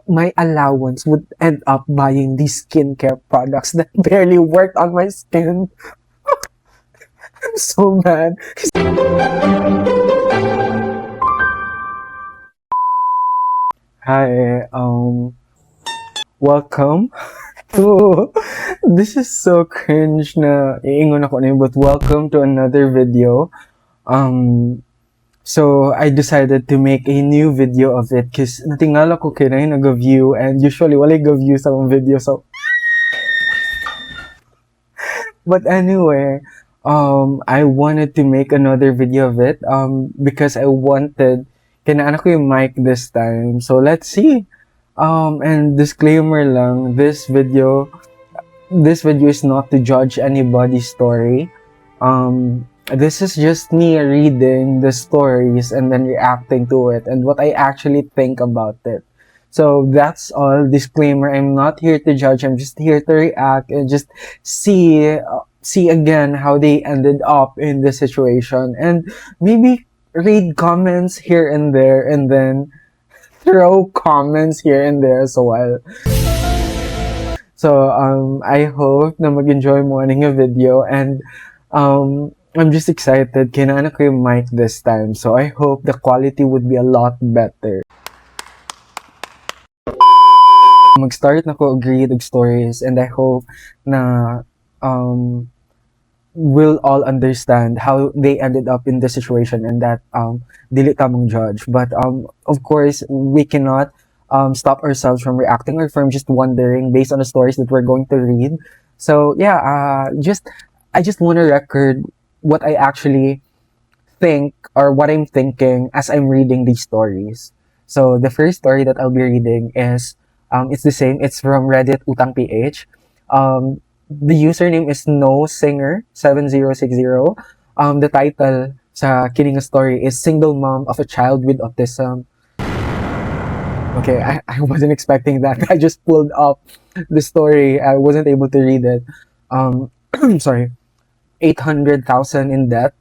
my allowance would end up buying these skincare products that barely worked on my skin. I'm so mad. Hi, welcome to, this is so cringe na iingon ako na yun, but welcome to another video. So I decided to make a new video of it because natingala ko kaya na nag-view and usually wala nag-view sa akong video, so but anyway, I wanted to make another video of it because I wanted kinaan ko yung mic this time. So let's see. And disclaimer lang, this video is not to judge anybody's story. This is just me reading the stories and then reacting to it and what I actually think about it. So that's all. Disclaimer, I'm not here to judge. I'm just here to react and just see again how they ended up in the situation and maybe read comments here and there and then throw comments here and there as well. So I hope na mag-enjoy mo ang video and I'm just excited. Kinaan ko yung mic this time, so I hope the quality would be a lot better. Mag-start na ko read og stories and I hope na we'll all understand how they ended up in the situation and that dili ta mong judge. But of course, we cannot stop ourselves from reacting or from just wondering based on the stories that we're going to read. So yeah, I just want to record what I actually think or what I'm thinking as I'm reading these stories. So the first story that I'll be reading is it's the same. It's from Reddit Utang PH. The username is NoSinger7060. The title sa kining story is Single Mom of a Child with Autism. Okay, I wasn't expecting that. I just pulled up the story. I wasn't able to read it. Sorry. 800,000 in debt.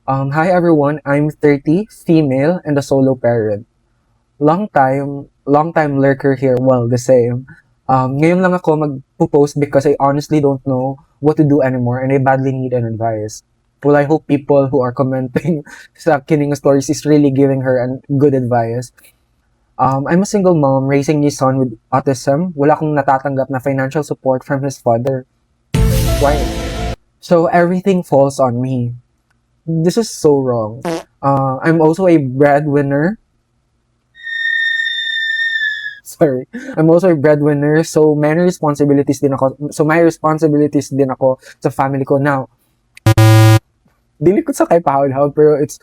Hi everyone, I'm 30, female, and a solo parent. Long time lurker here. Well, the same. Ngayon lang ako mag-post because I honestly don't know what to do anymore and I badly need an advice. Well, I hope people who are commenting sa kining stories is really giving her good advice. I'm a single mom raising a son with autism. Wala akong natatanggap na financial support from his father. Why? So everything falls on me. This is so wrong. I'm also a breadwinner. Sorry. I'm also a breadwinner, so my responsibilities din ako sa family ko now. Dili ko sa kay pahawd pero it's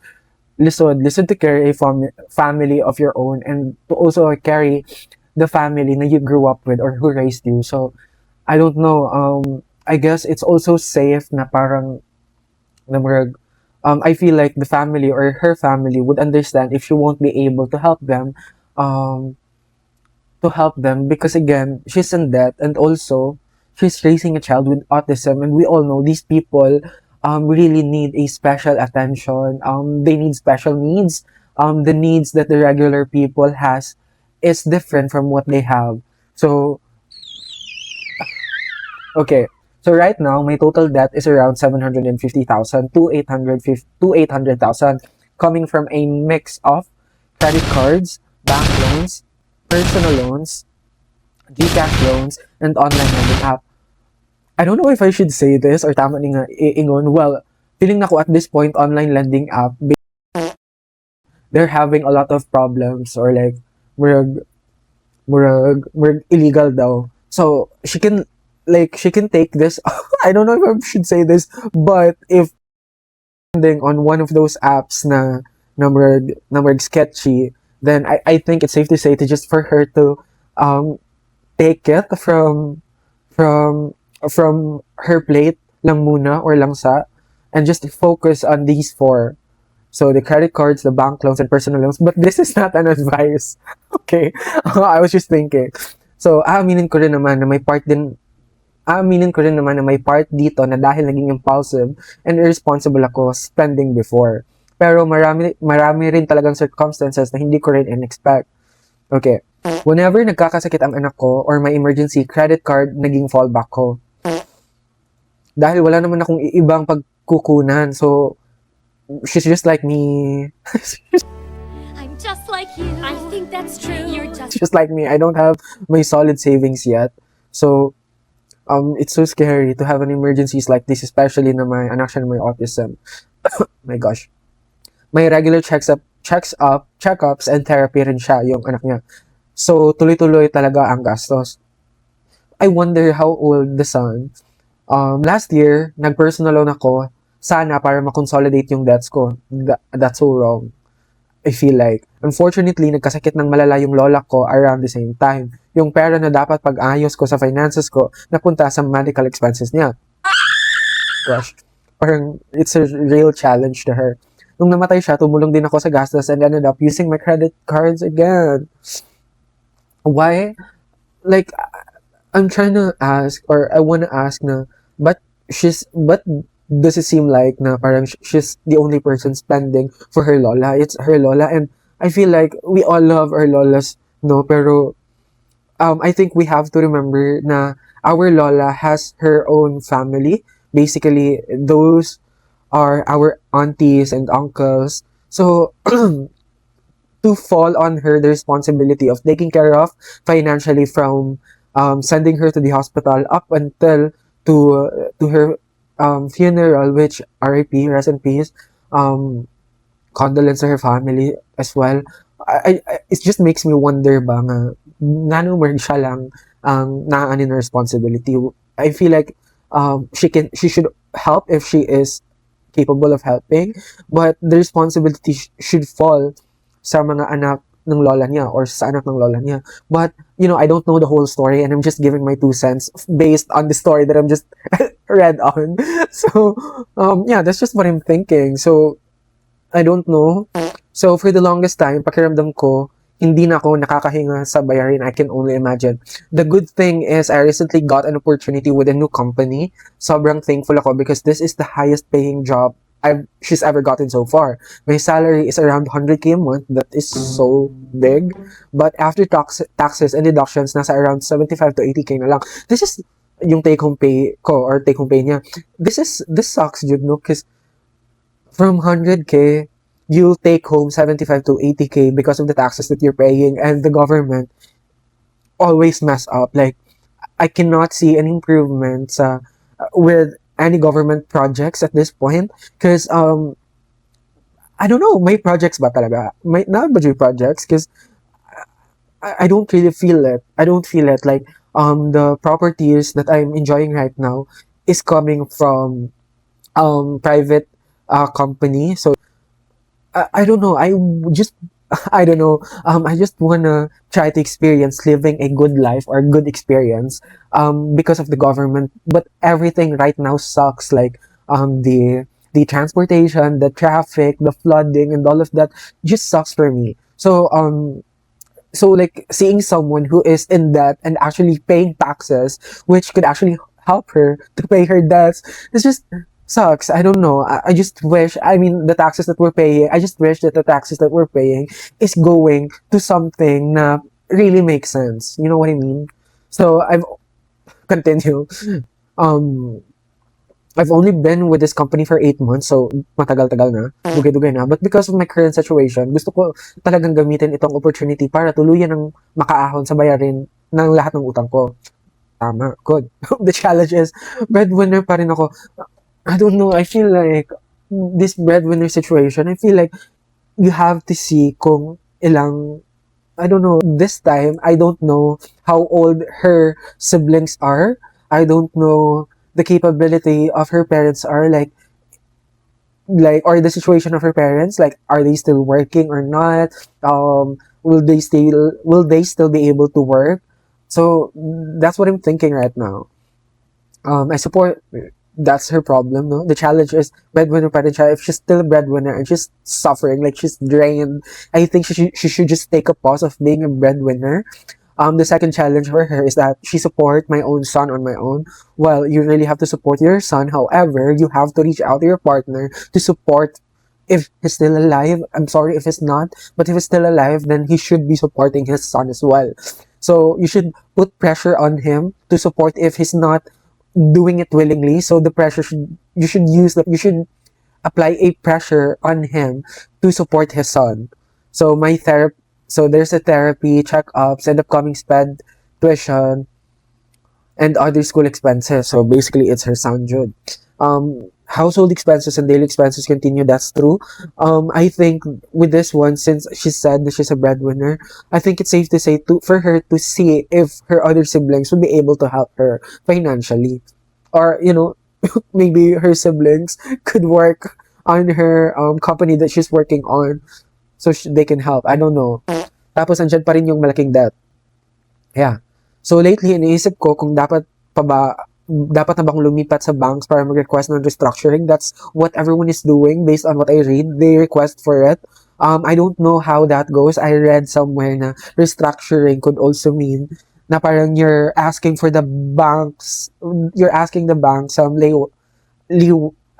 listen to carry a family of your own and to also carry the family na you grew up with or who raised you. So I don't know, I guess it's also safe na parang I feel like the family or her family would understand if she won't be able to help them because again, she's in debt and also she's raising a child with autism and we all know these people really need a special attention. They need special needs. The needs that the regular people has is different from what they have. So okay, so right now my total debt is around 750,000 to 800,000 coming from a mix of credit cards, bank loans, personal loans, GCash loans, and online lending app. I don't know if I should say this or tama ni nga iingon. Well, feeling na ko at this point, online lending app, they're having a lot of problems or like, murag illegal daw. So, she can take this, I don't know if I should say this, but if on one of those apps na murag sketchy, then I think it's safe to say for her to take it from her plate lang muna or lang sa and just focus on these four. So the credit cards, the bank loans, and personal loans. But this is not an advice. Okay? I was just thinking. So aaminin ko rin naman na may part dito na dahil naging impulsive and irresponsible ako spending before. Pero marami rin talagang circumstances na hindi ko rin in-expect. Okay. Whenever nagkakasakit ang anak ko or may emergency, credit card naging fallback ko. Dahil wala naman akong ibang pagkukunan. So, she's just like me. I'm just like you. I think that's true. You're Just like me. I don't have my solid savings yet. So, it's so scary to have an emergencies like this, especially na may anak siya na may autism. My gosh. May regular checkups and therapy rin siya, yung anak niya. So, tuloy-tuloy talaga ang gastos. I wonder how old the son. Last year, nag-personal loan ako, sana para makonsolidate yung debts ko. That's so wrong. I feel like. Unfortunately, nagkasakit ng malala yung lola ko around the same time. Yung pera na dapat pag-ayos ko sa finances ko, napunta sa medical expenses niya. Gosh. Parang, it's a real challenge to her. Nung namatay siya, tumulong din ako sa gastos and ended up using my credit cards again. Why? Like, I'm trying to ask, or I want to ask na, but does it seem like na parang she's the only person spending for her lola? It's her lola, and I feel like we all love our lolas, no? Pero, I think we have to remember na our lola has her own family. Basically, those are our aunties and uncles. So, to fall on her the responsibility of taking care of financially from sending her to the hospital up until to her funeral, which RIP, rest in peace, condolence to her family as well. It just makes me wonder ba nga, nanumer siya lang ang naanin na responsibility. I feel like she should help if she is capable of helping, but the responsibility should fall sa mga anak ng lola niya or sa anak ng lola niya. But, I don't know the whole story and I'm just giving my 2 cents based on the story that I'm just read on. So, yeah, that's just what I'm thinking. So, I don't know. So, for the longest time, pakiramdam ko, hindi na ako nakakahinga sa bayarin. I can only imagine. The good thing is, I recently got an opportunity with a new company. Sobrang thankful ako because this is the highest paying job she's ever gotten so far. My salary is around 100k a month. That is so big. But after taxes and deductions, nasa around 75 to 80k na lang. This is yung take-home pay ko or take-home pay niya. This sucks, dude, no? Because from 100k, you'll take home 75 to 80k because of the taxes that you're paying, and the government always mess up. Like, I cannot see any improvements with any government projects at this point because I don't know, may projects ba talaga? May not budget projects because I don't really feel it. I don't feel it. Like, the properties that I'm enjoying right now is coming from private company. So I don't know. I don't know. I just wanna try to experience living a good life or good experience. Because of the government, but everything right now sucks. Like, the transportation, the traffic, the flooding, and all of that just sucks for me. So like seeing someone who is in debt and actually paying taxes, which could actually help her to pay her debts, it's just sucks. I don't know. I just wish, the taxes that we're paying, I just wish that the taxes that we're paying is going to something na really makes sense. You know what I mean? So continue. I've only been with this company for 8 months, so matagal-tagal na, dugay-dugay na. But because of my current situation, gusto ko talagang gamitin itong opportunity para tuluyan ng makaahon sa bayarin ng lahat ng utang ko. Tama, good. The challenge is, breadwinner pa rin ako. I don't know, I feel like this breadwinner situation, I feel like you have to see kung ilang, I don't know, this time, I don't know how old her siblings are. I don't know the capability of her parents are, like, or the situation of her parents, like, are they still working or not? Will they still be able to work? So that's what I'm thinking right now. I support, that's her problem, no? The challenge is breadwinner pa rin siya. If she's still a breadwinner and she's suffering, like she's drained, I think she should just take a pause of being a breadwinner. The second challenge for her is that she support my own son on my own. Well, you really have to support your son. However, you have to reach out to your partner to support if he's still alive, I'm sorry if he's not, but if he's still alive, then he should be supporting his son as well. So you should put pressure on him to support if he's not doing it willingly. So the pressure should, you should use that, you should apply a pressure on him to support his son. So so there's a therapy, checkups, and upcoming sped tuition, and other school expenses. So basically, it's her son, Jude. Household expenses and daily expenses continue. That's true. I think with this one, since she said that she's a breadwinner, I think it's safe to say for her to see if her other siblings would be able to help her financially, or maybe her siblings could work on her company that she's working on, so they can help. I don't know. Tapos andyan pa rin yung malaking debt. Yeah. So lately, iniisip ko kung dapat na bang lumipat sa banks para mag-request ng restructuring. That's what everyone is doing based on what I read. They request for it. I don't know how that goes. I read somewhere na restructuring could also mean na parang you're asking the banks some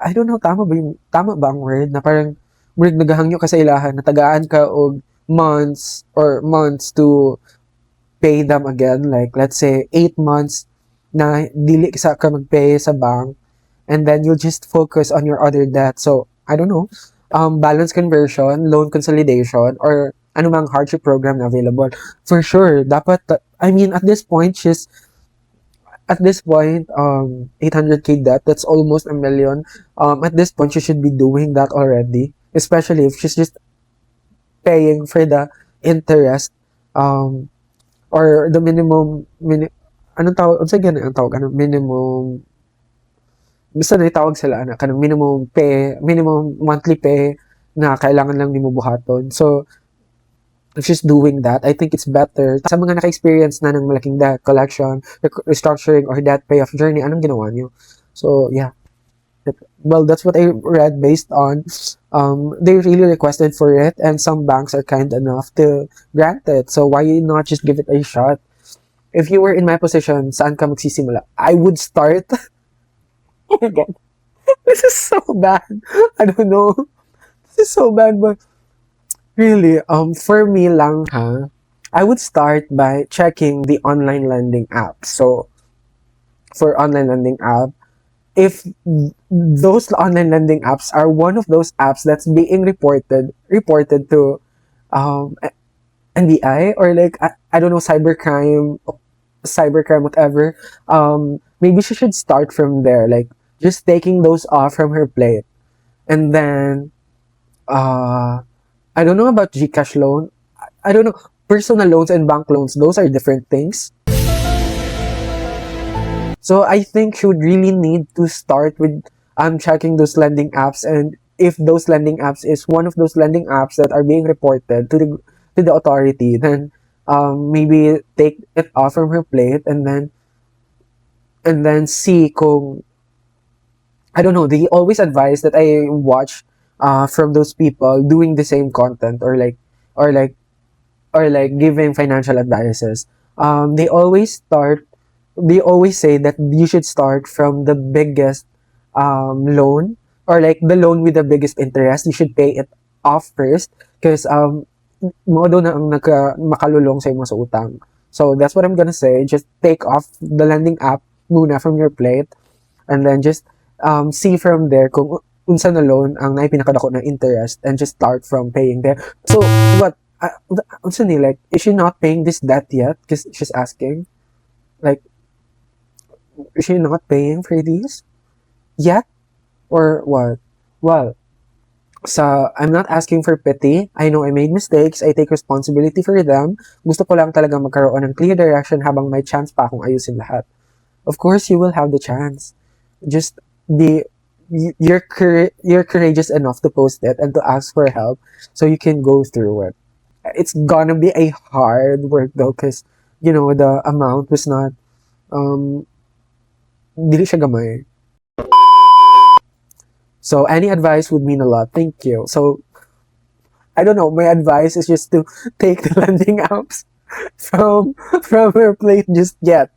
I don't know, tama ba ang word na parang naghangyo ka sa ilahan na tagaan ka og months to pay them again, like let's say 8 months na dili sa ka magpay sa bank, and then you'll just focus on your other debt. So I don't know, balance conversion, loan consolidation, or anumang hardship program na available. For sure, dapat, I mean, at this point, 800k debt, that's almost a million. At this point, she should be doing that already, especially if she's just paying for the interest, or the anong tawag? Ang tawag? Minimum, basta na itawag sila, kanang minimum monthly pay na kailangan lang ni mo buhaton. So, if she's doing that, I think it's better. Sa mga naka-experience na ng malaking debt collection, restructuring, or debt payoff journey, anong ginawa niyo? So, yeah. Well, that's what I read based on, they really requested for it, and some banks are kind enough to grant it. So, why not just give it a shot? If you were in my position, saan ka magsisimula? I would start. Oh my God. This is so bad. I don't know. This is so bad, but really, for me lang I would start by checking the online lending app. So, for online lending app, if those online lending apps are one of those apps that's being reported to NBI, or like I don't know, cybercrime, whatever, maybe she should start from there, like just taking those off from her plate. And then I don't know about GCash loan. I don't know, personal loans and bank loans, those are different things. So I think she would really need to start with checking those lending apps, and if those lending apps is one of those lending apps that are being reported to the authority, then maybe take it off from her plate, and then see kung, I don't know, they always advise that I watch from those people doing the same content, or like giving financial advices. They always say that you should start from the biggest loan, or like the loan with the biggest interest. You should pay it off first, because mo daw na ang makalulong sa imo sa utang. So that's what I'm gonna say. Just take off the lending app muna from your plate, and then just see from there kung unsa na loan ang naipinakadako na interest, and just start from paying there. So what? Unsa ni, like, is she not paying this debt yet? Because she's asking, like, is she not paying for these yet, or what? Well, so I'm not asking for pity. I know I made mistakes. I take responsibility for them. Gusto ko lang talaga magkaroon ng clear direction habang may chance pa akong ayusin lahat. Of course, you will have the chance. Just you're courageous enough to post it and to ask for help, so you can go through it. It's gonna be a hard work though, because the amount was not dili siya gamay. So any advice would mean a lot. Thank you. So I don't know, my advice is just to take the lending apps from her plate just yet.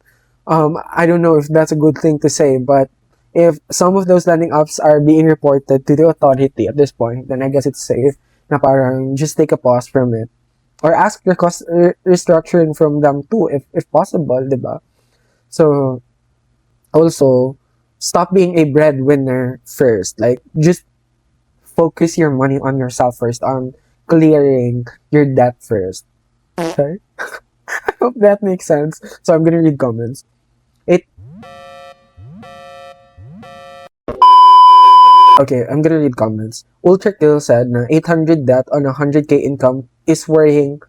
I don't know if that's a good thing to say, but if some of those lending apps are being reported to the authority at this point, then I guess it's safe na parang just take a pause from it. Or ask restructuring from them too, if possible, diba? So, also, stop being a breadwinner first. Like, just focus your money on yourself first, on clearing your debt first. Okay? I hope that makes sense. So, I'm gonna read comments. Okay, I'm gonna read comments. Ultra Kill said na 800 debt on 100k income is worrying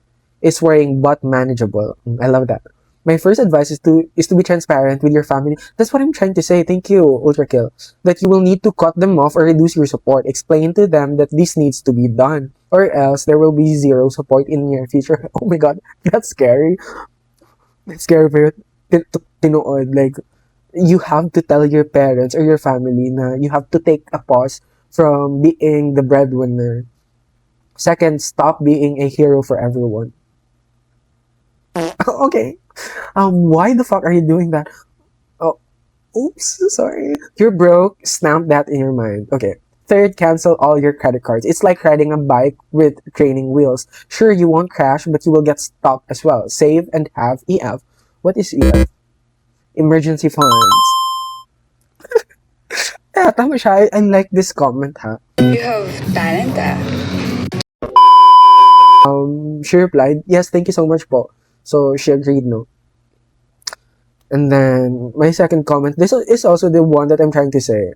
but manageable. I love that. My first advice is to be transparent with your family. That's what I'm trying to say. Thank you, Ultra Kill. That you will need to cut them off or reduce your support. Explain to them that this needs to be done, or else there will be zero support in your future. Oh my god, that's scary. That's scary pero tinuod. Like, you have to tell your parents or your family na you have to take a pause from being the breadwinner. Second, stop being a hero for everyone. Okay. Why the fuck are you doing that? Oh, oops, sorry. You're broke. Stamp that in your mind. Okay. Third, cancel all your credit cards. It's like riding a bike with training wheels. Sure, you won't crash, but you will get stuck as well. Save and have EF. What is EF? Emergency funds. Yeah, tama siya. I like this comment, ha. You have talent, ah. She replied, yes, thank you so much po. So, she agreed, no? And then, my second comment, this is also the one that I'm trying to say.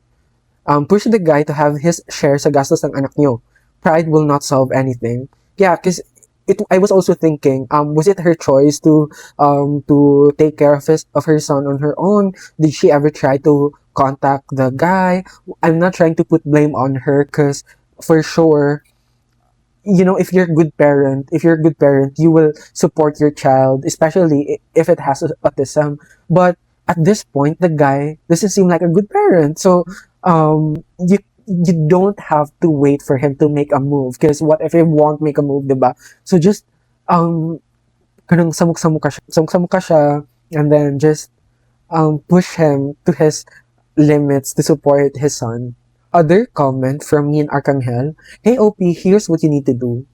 Push the guy to have his share sa gastos ng anak nyo. Pride will not solve anything. Yeah, because I was also thinking, was it her choice to take care of her son on her own? Did she ever try to contact the guy? I'm not trying to put blame on her, because for sure, you know, if you're a good parent, you will support your child, especially if it has autism. But at this point, the guy doesn't seem like a good parent. So, you don't have to wait for him to make a move, because what if he won't make a move, diba? So just kanang samuk-samuk ka siya, and then just push him to his limits to support his son. Other comment from me and Arcangel, hey OP, here's what you need to do.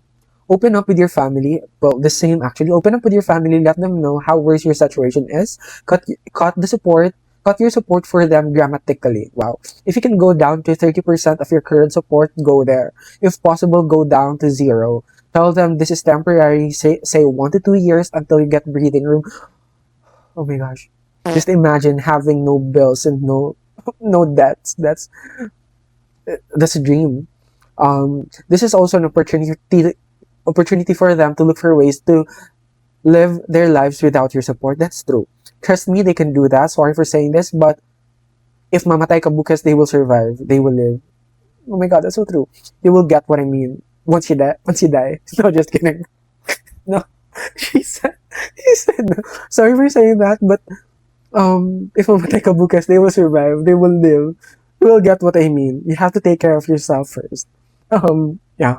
Open up with your family. Well, the same actually. Open up with your family. Let them know how worse your situation is. Cut your support for them dramatically. Wow. If you can go down to 30% of your current support, go there. If possible, go down to 0. Tell them this is temporary. Say 1 to 2 years until you get breathing room. Oh my gosh. Just imagine having no bills and no debts. That's a dream. This is also an opportunity for them to look for ways to live their lives without your support. That's true. Trust me, they can do that. Sorry for saying this, but if mamatay ka bukas, they will survive. They will live. Oh my god, that's so true. You will get what I mean once you die. No, just kidding. No, he said no. Sorry for saying that, but if mamatay ka bukas, they will survive. They will live. You will get what I mean. You have to take care of yourself first. Yeah,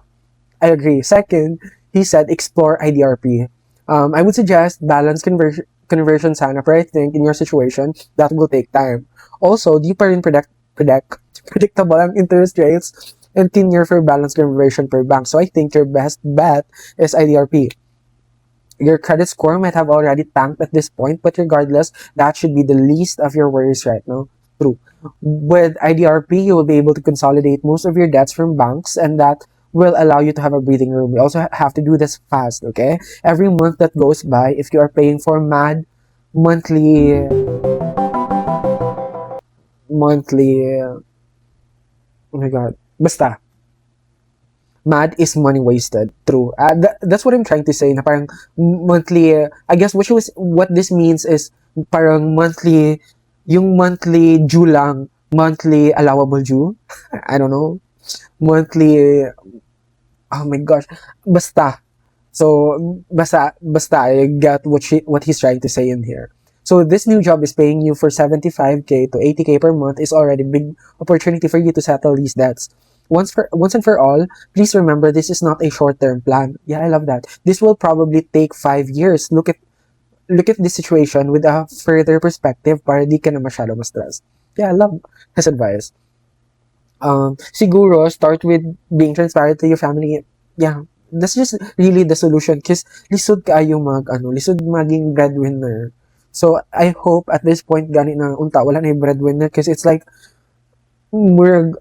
I agree. Second, he said explore IDRP. I would suggest balance conversion sana, but I think in your situation, that will take time. Also, di pa rin predictable ang interest rates and 10-year for balance conversion per bank. So I think your best bet is IDRP. Your credit score might have already tanked at this point, but regardless, that should be the least of your worries right now. True. With IDRP, you will be able to consolidate most of your debts from banks, and that will allow you to have a breathing room. You also have to do this fast, okay? Every month that goes by, if you are paying for MAD, monthly, oh my god, basta. MAD is money wasted. True. That's what I'm trying to say. Na parang monthly, I guess what this means is parang monthly, yung monthly due lang, monthly allowable due. I don't know. Monthly, oh my gosh, basta. So, basta, I get what he's trying to say in here. So, this new job is paying you for 75k to 80k per month is already a big opportunity for you to settle these debts. Once and for all, please remember this is not a short-term plan. Yeah, I love that. This will probably take 5 years. Look at this situation with a further perspective para di ka na masyado ma-stress. yeah, I love his advice. Siguro, start with being transparent to your family. Yeah, that's just really the solution. Because lisod kaayo lisod maging breadwinner. So, I hope at this point, gani na unta, wala na yung breadwinner. Because it's like, you're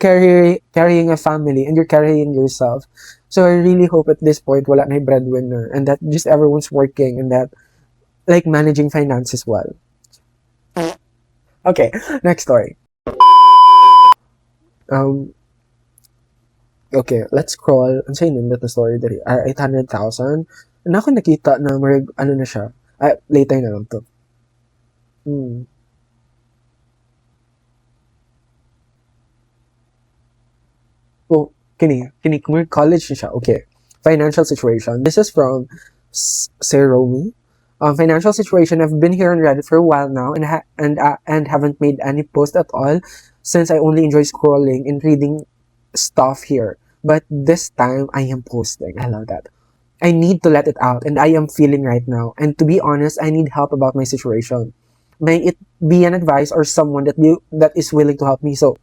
carrying a family and you're carrying yourself. So, I really hope at this point, wala na yung breadwinner. And that just everyone's working and that, like, managing finances well. Okay, next story. Okay, let's scroll. Ang sa'yo nindot na story dali. 800,000. Na ako nakita na ano na siya. Later na lang to. Oh, kini college na siya. Okay. Financial situation. This is from Sir Romy. Financial situation. I've been here on Reddit for a while now and haven't made any post at all since I only enjoy scrolling and reading stuff here. But this time I am posting. I love that. I need to let it out and I am feeling right now. And to be honest, I need help about my situation. May it be an advice or someone that is willing to help me. So,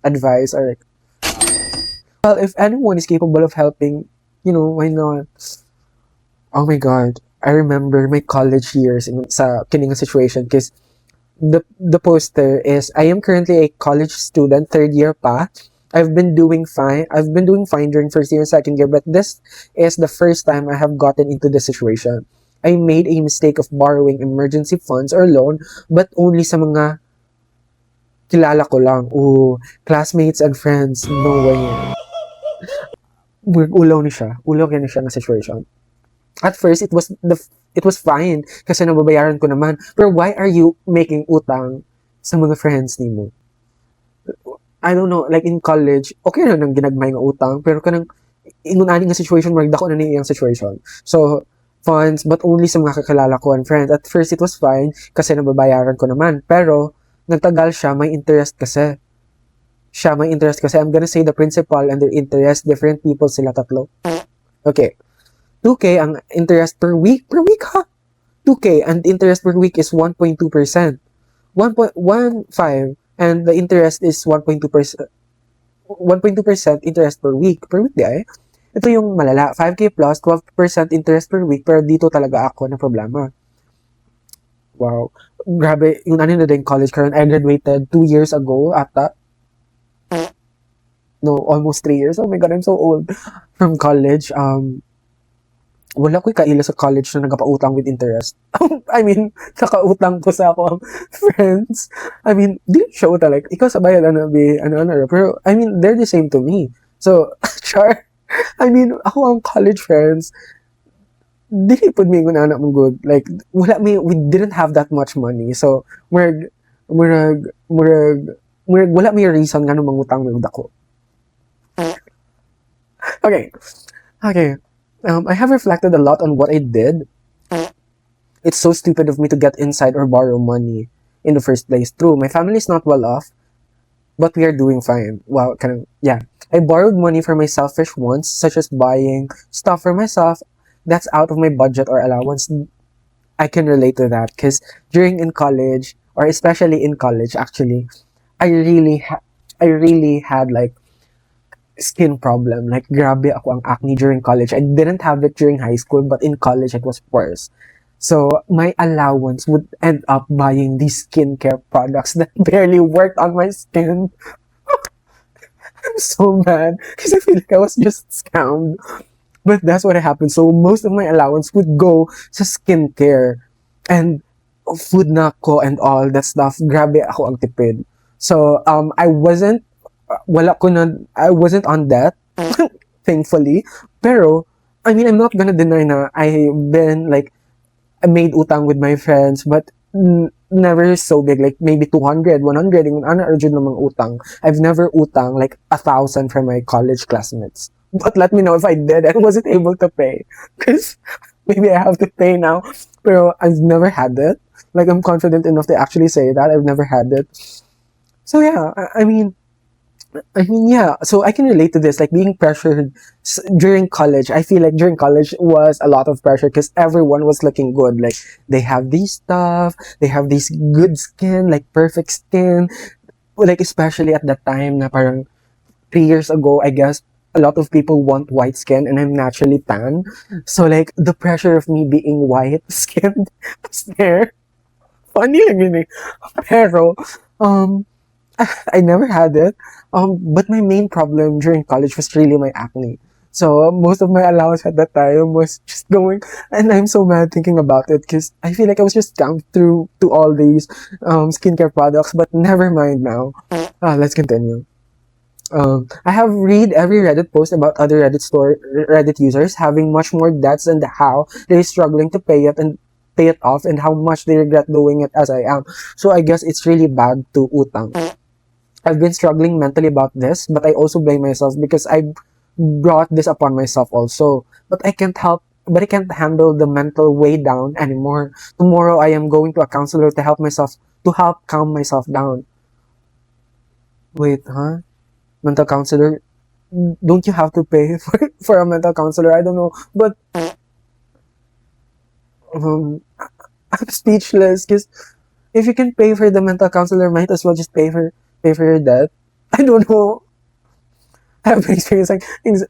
advice or like, well, if anyone is capable of helping, why not? Oh my God. I remember my college years sa kining situation because the poster is, I am currently a college student, third year pa. I've been doing fine during first year and second year, but this is the first time I have gotten into this situation. I made a mistake of borrowing emergency funds or loan, but only sa mga kilala ko lang. Classmates and friends, no way. Ulaw ni siya na situation. At first, it was fine kasi nababayaran ko naman. Pero why are you making utang sa mga friends nimo? I don't know, like in college, okay na nang ginagmay nga utang, pero kanang ingunani nga situation, magdako na niyang situation. So, funds, but only sa mga kakilala ko and friends. At first, it was fine kasi nababayaran ko naman. Pero, nagtagal siya, may interest kasi. I'm gonna say the principal and the interest, different people sila tatlo. Okay. 2K ang interest per week ha? 2K and interest per week is 1.2%. 1.15 and the interest is 1.2%. 1.2% interest per week. Per week di ay? Ito yung malala. 5K plus 12% interest per week pero dito talaga ako na problema. Wow. Grabe. Yung ano na din college karon, I graduated 2 years ago ata. No, almost 3 years. Oh my God, I'm so old. From college. Wala ko'y kaila sa college na nagapautang with interest. I mean, nakautang ko sa akong friends. I mean, di siya uta like, ikaw sa bayad, pero, I mean, they're the same to me. So, sure. I mean, ako ang college friends, dili pud mi anak mong good. Like, we didn't have that much money. So, wala may reason nga nung mangutang may dako. Okay. I have reflected a lot on what I did. It's so stupid of me to get inside or borrow money in the first place. True, my family is not well off, but we are doing fine. Wow, I borrowed money for my selfish wants, such as buying stuff for myself that's out of my budget or allowance. I can relate to that because in college, or especially in college, actually, I really had like skin problem. Like, grabe ako ang acne during college. I didn't have it during high school, but in college, it was worse. So, my allowance would end up buying these skincare products that barely worked on my skin. I'm so mad because I feel like I was just scammed. But that's what happened. So, most of my allowance would go sa skincare and food na ko and all that stuff. Grabe ako ang tipid. So, I wasn't on that, thankfully. Pero, I mean, I'm not gonna deny na I've been, like, I made utang with my friends, but never so big, like, maybe 200, 100, yung ana-urgent namang utang. I've never utang, like, 1,000 from my college classmates. But let me know if I did and wasn't able to pay. Because maybe I have to pay now. Pero I've never had it. Like, I'm confident enough to actually say that. I've never had it. So, yeah, I mean, I mean, yeah. So I can relate to this, like being pressured during college. I feel like during college was a lot of pressure because everyone was looking good. Like they have these stuff, they have this good skin, like perfect skin. Like especially at that time, na parang 3 years ago, I guess a lot of people want white skin, and I'm naturally tan. So like the pressure of me being white skinned was there. Funny lang yun eh. Pero, um, I never had it. But my main problem during college was really my acne. So most of my allowance at that time was just going, and I'm so mad thinking about it because I feel like I was just scammed through to all these skincare products. But never mind now. Let's continue. I have read every Reddit post about other Reddit users having much more debts and how they're struggling to pay it off and how much they regret doing it as I am. So I guess it's really bad to utang. I've been struggling mentally about this, but I also blame myself because I brought this upon myself also. But I can't handle the mental way down anymore. Tomorrow I am going to a counselor to help calm myself down. Wait, huh? Mental counselor? Don't you have to pay for a mental counselor? I don't know. But, I'm speechless because if you can pay for the mental counselor, might as well just pay for your debt. I don't know. I have experience like things.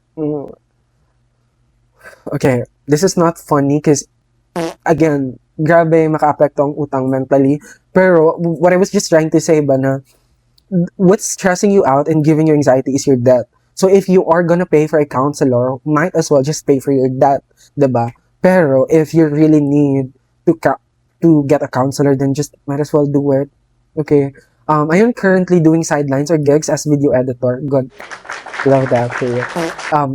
Okay, this is not funny because again, grabe makaapekto ang utang mentally. Pero what I was just trying to say ba na what's stressing you out and giving you anxiety is your debt. So if you are gonna pay for a counselor, might as well just pay for your debt, 'di ba? Pero if you really need to get a counselor, then just might as well do it. Okay. I am currently doing sidelines or gigs as video editor. Good. Love that for you.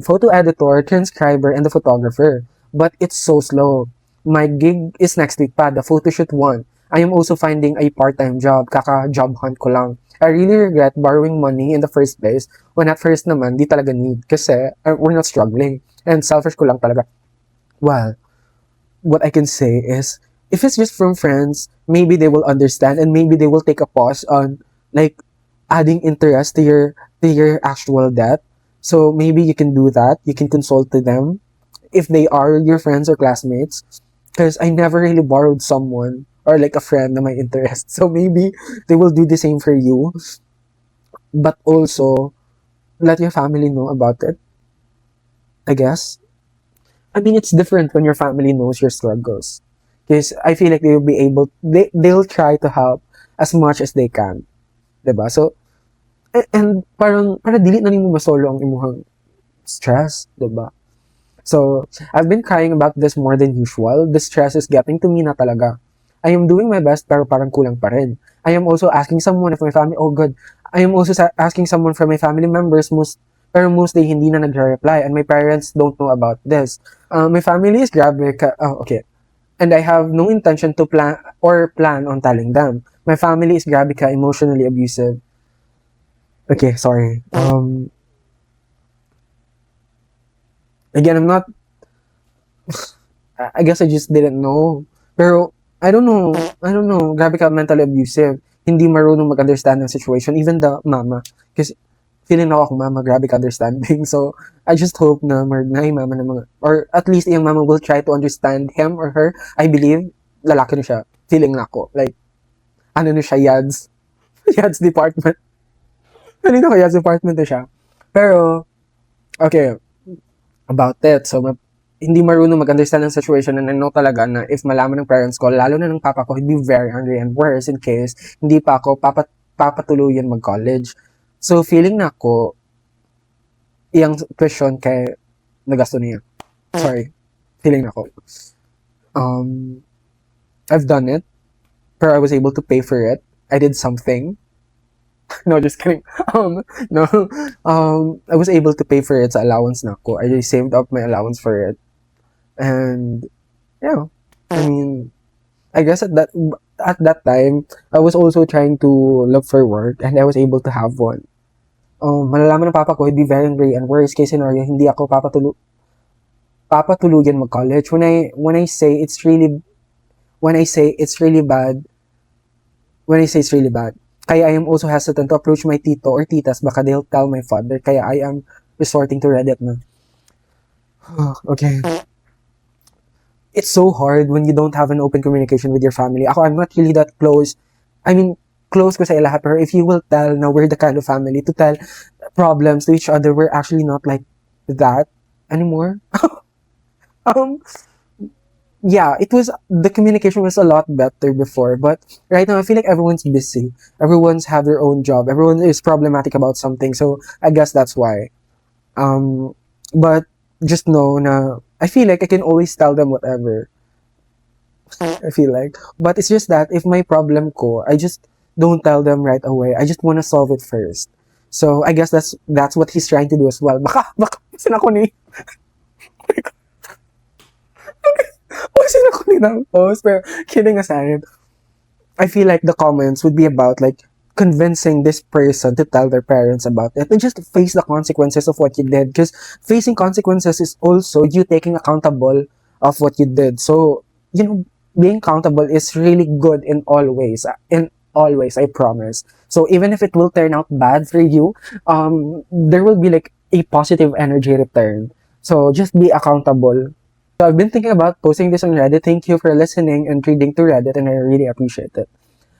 Photo editor, transcriber, and the photographer. But it's so slow. My gig is next week pa, the photo shoot one. I am also finding a part-time job. Kaka-job hunt ko lang. I really regret borrowing money in the first place when at first naman, di talaga need. Kasi we're not struggling. And selfish ko lang talaga. Well, what I can say is, if it's just from friends, maybe they will understand and maybe they will take a pause on like adding interest to your actual debt. So maybe you can do that. You can consult to them if they are your friends or classmates. Because I never really borrowed someone or like a friend na my interest. So maybe they will do the same for you. But also, let your family know about it, I guess. I mean, it's different when your family knows your struggles. Because I feel like they'll try to help as much as they can. Diba? So, and parang dili na nimo masolo ang imuhang stress, diba? So, I've been crying about this more than usual. The stress is getting to me na talaga. I am doing my best pero parang kulang pa rin. I am also asking someone if my family, oh good. I am also asking someone from my family members, pero mostly hindi na nagre-reply and my parents don't know about this. My family is grabe okay. And I have no intention to plan on telling them. My family is grabe ka emotionally abusive. Okay, sorry. Again, I guess I just didn't know. Pero, I don't know. Grabe ka mentally abusive. Hindi marunong mag-understand ng situation. Even the mama. Kasi, feeling ako mama, grabe ka understanding. So, I just hope na yung mama na mga, or at least yung mama will try to understand him or her. I believe, lalaki na siya. Feeling na ako. Like, ano na siya, Yads. Yads department. Feeling na ko, Yads department na siya. Pero, okay, about it. So, hindi marunong mag-understand ng situation and I know talaga na if malaman ng parents ko, lalo na ng papa ko, he'd be very angry and worse in case hindi pa ako papatuluyan mag-college. So, feeling na ako, iyang tuition kay nagasto niya. Sorry. Feeling na ako. I've done it, pero I was able to pay for it. I did something. No, just kidding. No. I was able to pay for it sa allowance na ako. I just saved up my allowance for it. And, yeah. I mean, I guess at that time, I was also trying to look for work and I was able to have one. Malalaman ng papa ko, he'd be very angry and worst case scenario, hindi ako papatuluyan mag-college. When I say it's really bad, Kaya I am also hesitant to approach my tito or titas. Baka they'll tell my father. Kaya I am resorting to Reddit na. Okay. It's so hard when you don't have an open communication with your family. Ako, I'm not really that close. I mean, close ko sa lahat. Pero if you will tell na we're the kind of family to tell problems to each other, we're actually not like that anymore. um, yeah, the communication was a lot better before, but right now I feel like everyone's busy. Everyone's have their own job. Everyone is problematic about something, so I guess that's why. But just know na I feel like I can always tell them whatever. I feel like, but it's just that if my problem ko, I just don't tell them right away. I just want to solve it first. So I guess that's what he's trying to do as well. Baka sin ako ni. Sin ako ni ng post, pero kidding aside, I feel like the comments would be about like convincing this person to tell their parents about it and just face the consequences of what you did. Because facing consequences is also you taking accountable of what you did. So, you know, being accountable is really good in all ways. In all ways, I promise. So even if it will turn out bad for you, there will be like a positive energy return. So just be accountable. So I've been thinking about posting this on Reddit. Thank you for listening and reading to Reddit, and I really appreciate it.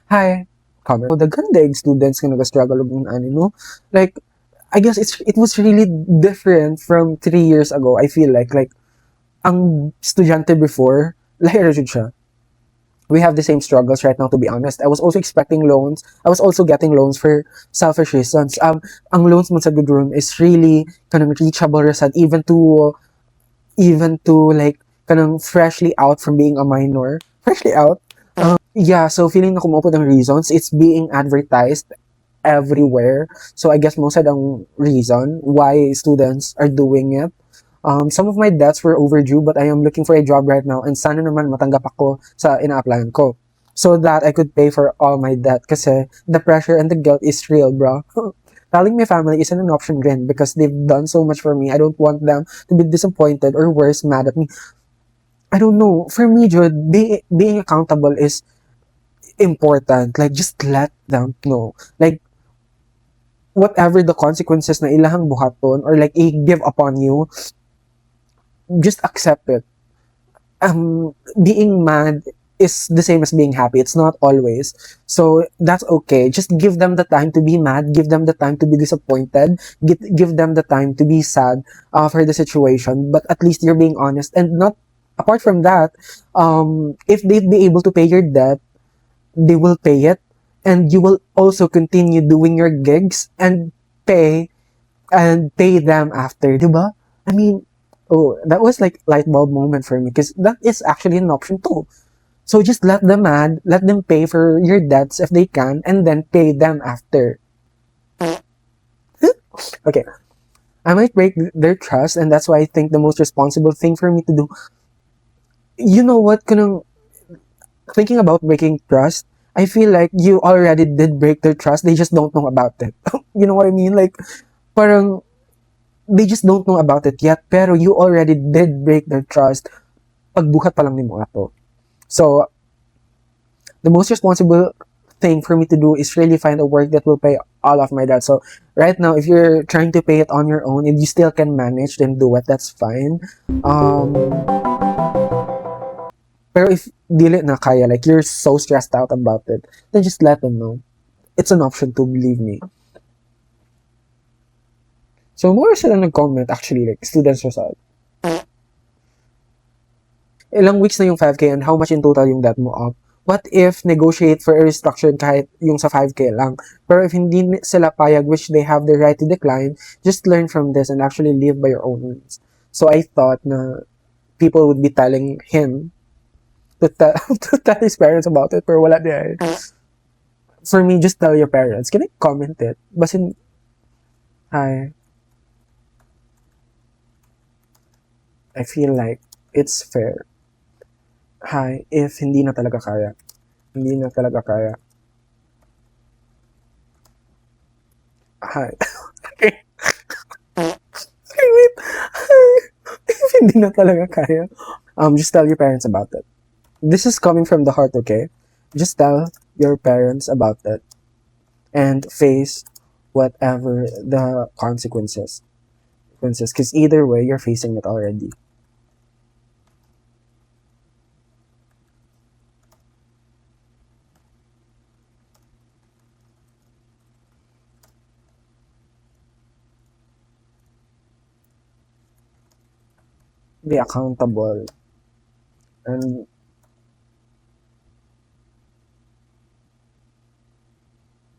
Hi. Comment. The Gandaig students nga nag-struggle ng ano, no? Like, I guess it was really different from 3 years ago. I feel like ang estudyante before, lahira jud siya. We have the same struggles right now, to be honest. I was also expecting loans. I was also getting loans for selfish reasons. Ang loans mo sa Goodroom is really kanang reachable result even to like kanang freshly out from being a minor. Freshly out. Yeah, so feeling na kumupod ng reasons, it's being advertised everywhere. So I guess most of the reason why students are doing it. Some of my debts were overdue, but I am looking for a job right now, and sana naman matanggap ako sa ina-applyan ko so that I could pay for all my debt kasi the pressure and the guilt is real, bro. Telling my family isn't an option again because they've done so much for me. I don't want them to be disappointed or worse, mad at me. I don't know. For me, Jude, being accountable is important. Like, just let them know. Like, whatever the consequences na ilahang buhaton or like i-give upon you, just accept it. Being mad is the same as being happy. It's not always. So that's okay. Just give them the time to be mad. Give them the time to be disappointed. Give them the time to be sad for the situation. But at least you're being honest. And not, apart from that, if they'd be able to pay your debt, they will pay it. And you will also continue doing your gigs and pay them after. Diba? I mean, that was like light bulb moment for me because that is actually an option too. So just let them mad, let them pay for your debts if they can, and then pay them after. Okay. I might break their trust, and that's why I think the most responsible thing for me to do. You know what? Thinking about breaking trust, I feel like you already did break their trust. They just don't know about it. You know what I mean? Like, parang they just don't know about it yet, pero you already did break their trust pagbuhat pa lang ni mo ato. So, the most responsible thing for me to do is really find a work that will pay all of my debt. So, right now, if you're trying to pay it on your own and you still can manage, then do it. That's fine. Pero if dili na kaya, like you're so stressed out about it, then just let them know. It's an option to, believe me. So, more sila nag-comment actually, like, students result. Ilang weeks na yung 5K and how much in total yung debt mo up? What if negotiate for a restructure kahit yung sa 5K lang? Pero if hindi sila payag, which they have the right to decline, just learn from this and actually live by your own means. So, I thought na people would be telling him to tell his parents about it, pero wala din. For me, just tell your parents. Can I comment it? Basin, hi. I feel like it's fair. Hi, if hindi na talaga kaya. Hindi na talaga kaya. Hi. Okay. Okay, wait. If hindi na talaga kaya, just tell your parents about it. This is coming from the heart, okay? Just tell your parents about it. and face whatever the consequences. Because either way, you're facing it already. Be accountable and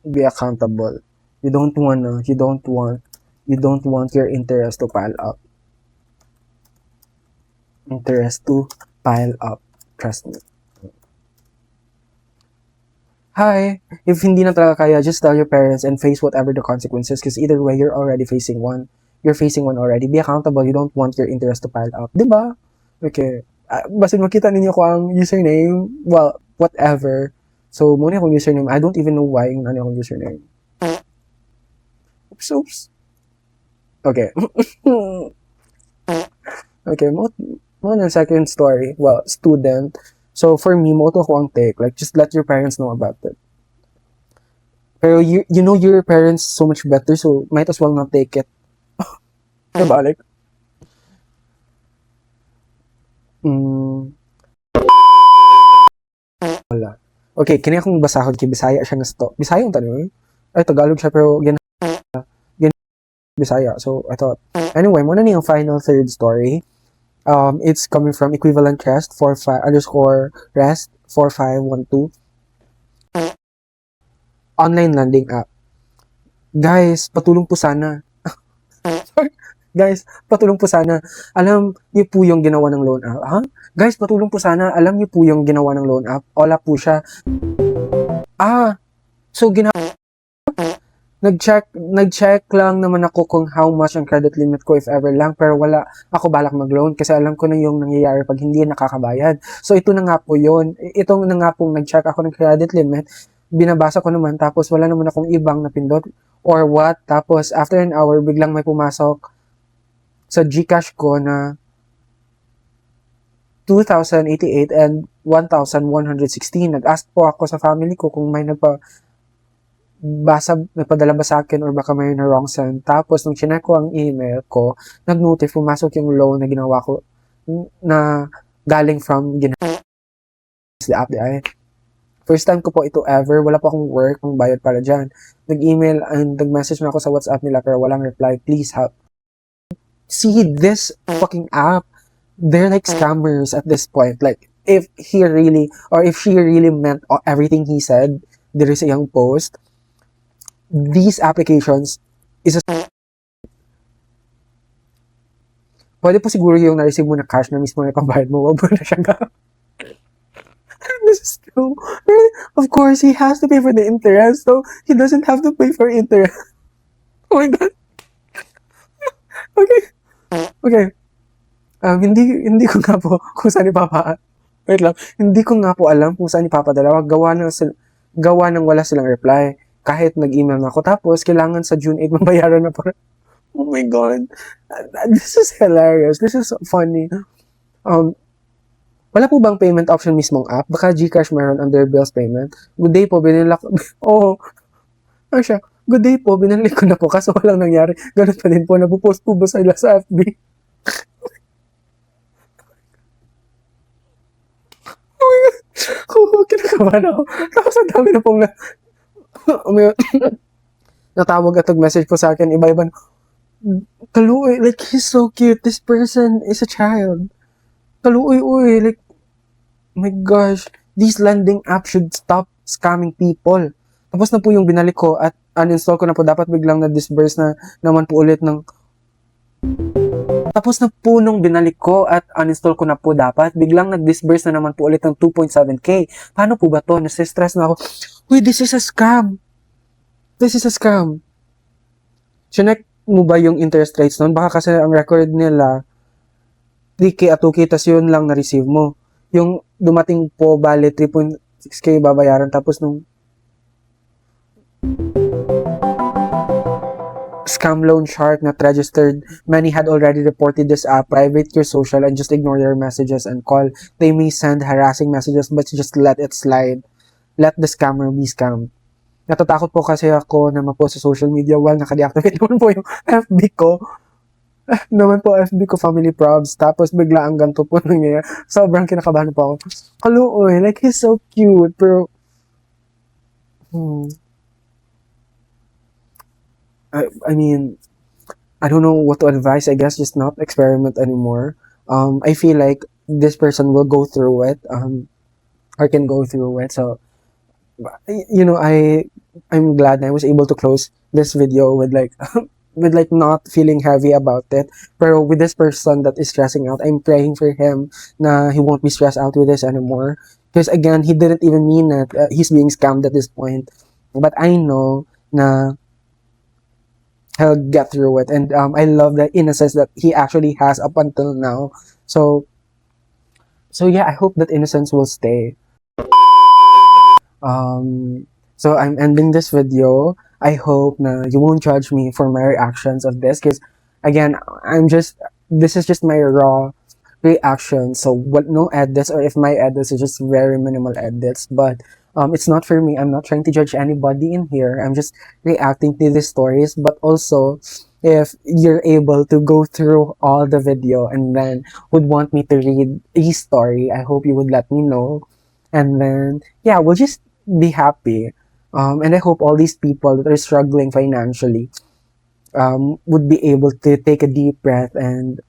be accountable. You don't want your interest to pile up. Trust me. Hi, if hindi na talaga kaya, just tell your parents and face whatever the consequences, because either way, you're already facing one. You're facing one already. Be accountable. You don't want your interest to pile up. Diba? Okay. Basta makita ninyo ko ang username, well, whatever. So, muna akong username. I don't even know why yung ano akong username. Oops. Okay. Okay, mo na second story. Well, student. So, for me, mo to ko ang take. Like, just let your parents know about it. Pero you know your parents so much better, so might as well not take it. Diba? Like, wala. Okay, kini akong basahon kay Bisaya siya gusto. Bisaya ang tanong. Ay, Tagalog siya pero Bisaya. So, I thought. Anyway, muna na yung final third story. It's coming from Equivalent Rest 45_rest 4512. Online lending app. Guys, patulong po sana. Sorry. Guys, patulong po sana. Alam niyo po yung ginawa ng loan app. Ha? Guys, patulong po sana. Alam niyo po yung ginawa ng loan app. Wala po siya. So nag-check lang naman ako kung how much ang credit limit ko if ever lang, pero wala ako balak mag-loan kasi alam ko na yung nangyayari pag hindi nakakabayad. So ito na nga po yun. Itong na nga pong nag-check ako ng credit limit, binabasa ko naman tapos wala naman akong ibang napindot or what. Tapos after an hour, biglang may pumasok sa GCash ko na 2,088 and 1,116. Nag-ask po ako sa family ko kung may nagpadala ba sa akin or baka may na wrong send. Tapos, nung chinek ko ang email ko, nag-notif, pumasok yung loan na ginawa ko na galing from the app. First time ko po ito ever. Wala pa akong work, kung bayad para dyan. Nag-email and nag-message na ako sa WhatsApp nila pero walang reply. Please help. See this fucking app. They're like scammers at this point. Like, if he really, or if she really meant everything he said, there is a young post, these applications is pwede po siguro yung na-receive mo na cash na mismo na pambayad mo, wag mo na siyang this is true. Of course, he has to pay for the interest, so he doesn't have to pay for interest. Oh my God. Okay. Hindi ko nga po kung saan wait lang. Hindi ko nga po alam kung saan ipapadala. Gawa nang wala silang reply. Kahit nag-email na ako. Tapos, kailangan sa June 8 mabayaran na po. Oh my God. This is hilarious. This is funny. Wala po bang payment option mismong app? Baka GCash meron under bills payment. Good day po, binili ko. Ano siya? Good day po, binili ko na po kaso walang nangyari. Ganun pa din po. Napupost po ba sa FB? Kinakabahan ako. Tapos ang dami na pong natawag at message po sa akin, iba-iba. Kaluoy, like, he's so cute. This person is a child. Kaluoy, like, oh my gosh, these lending apps should stop scamming people. Tapos na po yung binalik ko at uninstall ko na po. Dapat biglang na-disburse na naman po ulit ng tapos na po nung binalik ko at uninstall ko na po dapat, biglang nag-disburse na naman po ulit ng 2.7K. Paano po ba to? Nasa-stress na ako. Uy, this is a scam. Chinek mo ba yung interest rates nun? Baka kasi ang record nila 3K at 2K, tas yun lang na-receive mo. Yung dumating po, bale 3.6K babayaran, tapos nung scam loan shark not registered. Many had already reported this app. Private your social and just ignore their messages and call. They may send harassing messages but just let it slide. Let the scammer be scammed. natatakot po kasi ako na ma-post sa social media while naka-deactivate naman po yung FB ko. Naman po FB ko, family probs. Tapos bigla ang ganito po nangyayari. Sobrang kinakabahan po ako. Kaluoy, like he's so cute. Pero, I mean, I don't know what to advise. I guess just not experiment anymore. I feel like this person will go through it, or can go through it. So, you know, I'm glad I was able to close this video with like with like not feeling heavy about it. Pero with this person that is stressing out, I'm praying for him na he won't be stressed out with this anymore. Because again, he didn't even mean it. He's being scammed at this point. But I know na he'll get through it. And I love the innocence that he actually has up until now. So yeah, I hope that innocence will stay. So I'm ending this video. I hope na you won't judge me for my reactions of this, because again, this is just my raw reaction. So what, no edits, or if my edits is just very minimal edits, but it's not for me. I'm not trying to judge anybody in here. I'm just reacting to these stories. But also, if you're able to go through all the video and then would want me to read a story, I hope you would let me know. And then, yeah, we'll just be happy. And I hope all these people that are struggling financially would be able to take a deep breath and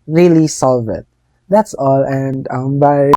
really solve it. That's all, and bye.